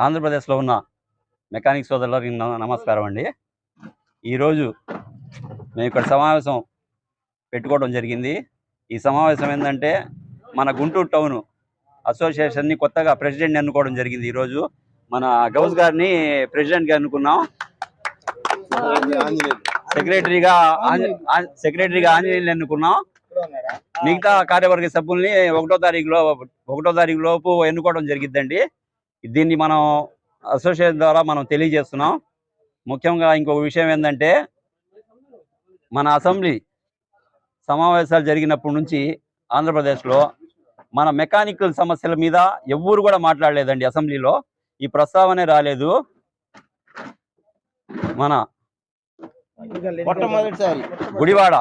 ఆంధ్రప్రదేశ్లో ఉన్న మెకానిక్ సోదరులకి నమస్కారం అండి. ఈరోజు మేము ఇక్కడ సమావేశం పెట్టుకోవడం జరిగింది. ఈ సమావేశం ఏంటంటే మన గుంటూరు టౌన్ అసోసియేషన్ని కొత్తగా ప్రెసిడెంట్ని ఎన్నుకోవడం జరిగింది. ఈరోజు మన గౌస్ గారిని ప్రెసిడెంట్గా ఎన్నుకున్నాం. సెక్రటరీగా ఆంజనేయులు ఎన్నుకున్నాం. మిగతా కార్యవర్గ సభ్యుల్ని 1వ తారీఖు లోపు ఎన్నుకోవడం జరిగిద్దండి. దీన్ని మనం అసోసియేషన్ ద్వారా మనం తెలియజేస్తున్నాం. ముఖ్యంగా ఇంకొక విషయం ఏంటంటే మన అసెంబ్లీ సమావేశాలు జరిగినప్పటి నుంచి ఆంధ్రప్రదేశ్లో మన మెకానికల్ సమస్యల మీద ఎవ్వరు కూడా మాట్లాడలేదండి. అసెంబ్లీలో ఈ ప్రస్తావనే రాలేదు. మన గుడివాడ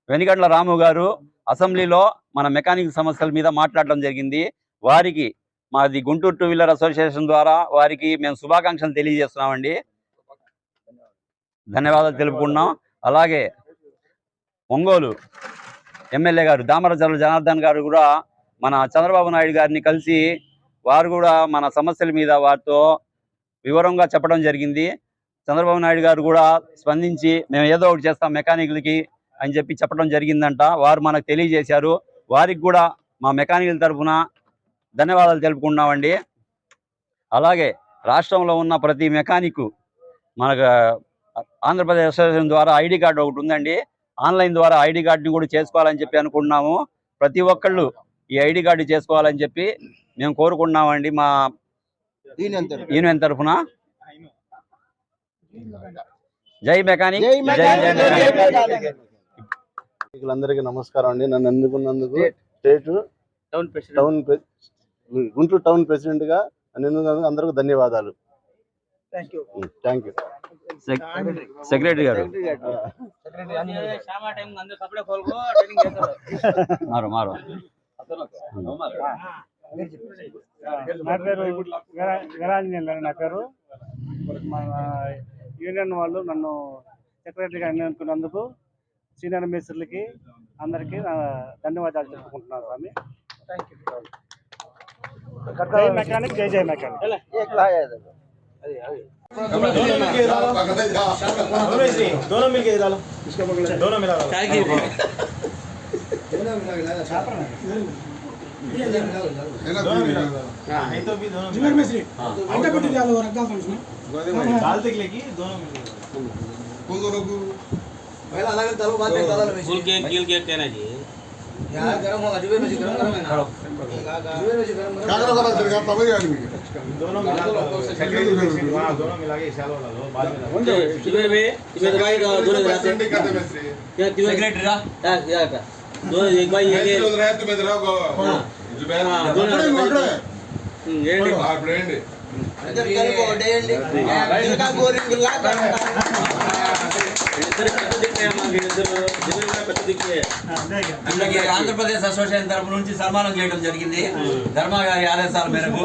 వెనిగండ్ల రాము గారు అసెంబ్లీలో మన మెకానికల్ సమస్యల మీద మాట్లాడడం జరిగింది. వారికి మాది గుంటూరు 2 వీలర్ అసోసియేషన్ ద్వారా వారికి మేము శుభాకాంక్షలు తెలియజేస్తున్నామండి. ధన్యవాదాలు తెలుపుకున్నాం. అలాగే ఒంగోలు ఎమ్మెల్యే గారు దామరచర్ల జనార్దన్ గారు కూడా మన చంద్రబాబు నాయుడు గారిని కలిసి వారు కూడా మన సమస్యల మీద వారితో వివరంగా చెప్పడం జరిగింది. చంద్రబాబు నాయుడు గారు కూడా స్పందించి మేము ఏదో ఒకటి చేస్తాం మెకానికల్కి అని చెప్పడం జరిగిందంట. వారు మనకు తెలియజేశారు. వారికి కూడా మా మెకానికల్ తరఫున ధన్యవాదాలు తెలుపుకున్నామండి. అలాగే రాష్ట్రంలో ఉన్న ప్రతి మెకానిక్ మనకు ఆంధ్రప్రదేశ్ అసోసియేషన్ ద్వారా ఐడి కార్డు ఒకటి ఉందండి. ఆన్లైన్ ద్వారా ఐడి కార్డుని కూడా చేసుకోవాలని చెప్పి అనుకుంటున్నాము. ప్రతి ఒక్కళ్ళు ఈ ఐడి కార్డు చేసుకోవాలని చెప్పి మేము కోరుకుంటున్నామండి. మా యూనియన్ తరఫున జై మెకానిక్. అందరికీ నమస్కారం అండి. నన్ను ఎన్నుకున్నందుకు state town Guntur town president గా ఎన్నుకున్నందుకు అందరికీ ధన్యవాదాలు. Thank you. సెక్రటరీ గారు మారు నా పేరు వీరాంజనేయులు. నా పేరు మన యూనియన్ వాళ్ళు నన్ను సెక్రటరీగా ఎన్నుకున్నందుకు సీనియర్ మేస్త్రులకి అందరికీ ధన్యవాదాలు చెప్పుకుంటున్నాను స్వామి. జై మెకానిక్, జై జై మెకానిక్. दोनों मिलके डालो, दोनों मिला डालो। नहीं तो भी दोनों जिमर में से अंडा पट्टी डालो और रखा फंक्शन डाल तक लेके दोनों मिलके कौन दोनों को पहला अलग डालो बाद में डालो फुल केक गिल केक कहना जी यार गरम होगा जुबे में गरम है ना जुबे में गरम क्या करो का तेरे का तभी आदमी दोनों मिला दो हां दोनों मिला के शालो डालो बाद में जुबे में भाई दोनों करते में क्या सेक्रेटरी रा या दो एक भाई ये रहा तुम्हें रहो जुबे दोनों ఏండి ఆ బ్రాండ్ అందరి కలిపి ఓడేయండి ఇంకా గోరింగ్ లా అందరికీ ఆంధ్రప్రదేశ్ అసోసియేషన్ తరపు నుంచి సన్మానం చేయడం జరిగింది. ధర్మా గారి ఆదేశాల మేరకు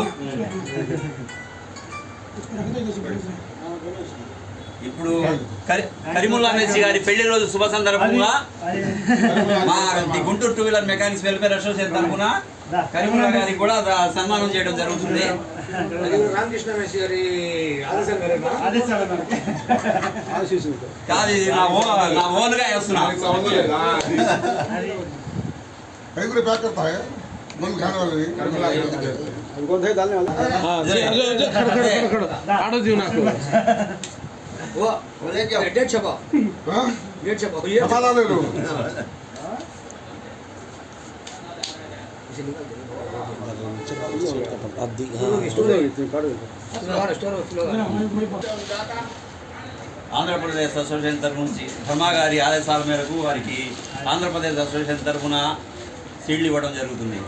ఇప్పుడు కరీముల్లా మేసి గారి పెళ్లి రోజు శుభ సందర్భంగా మా Guntur 2 wheeler mechanics welfare association తరఫున కరీముల్లా గారికి కూడా సన్మానం చేయడం జరుగుతుంది. రామకృష్ణ మేసి గారి కాదు, ఇది నా ఓన్గా వేస్తున్నా. वो बोले क्या डेट छपा हां डेट छपा ये छपा ले लो ఆంధ్రప్రదేశ్ అసోసియేషన్ తరఫు నుంచి ధర్మా గారి ఆదేశాల మేరకు వారికి ఆంధ్రప్రదేశ్ అసోసియేషన్ తరఫున సీడ్లు ఇవ్వడం జరుగుతుంది.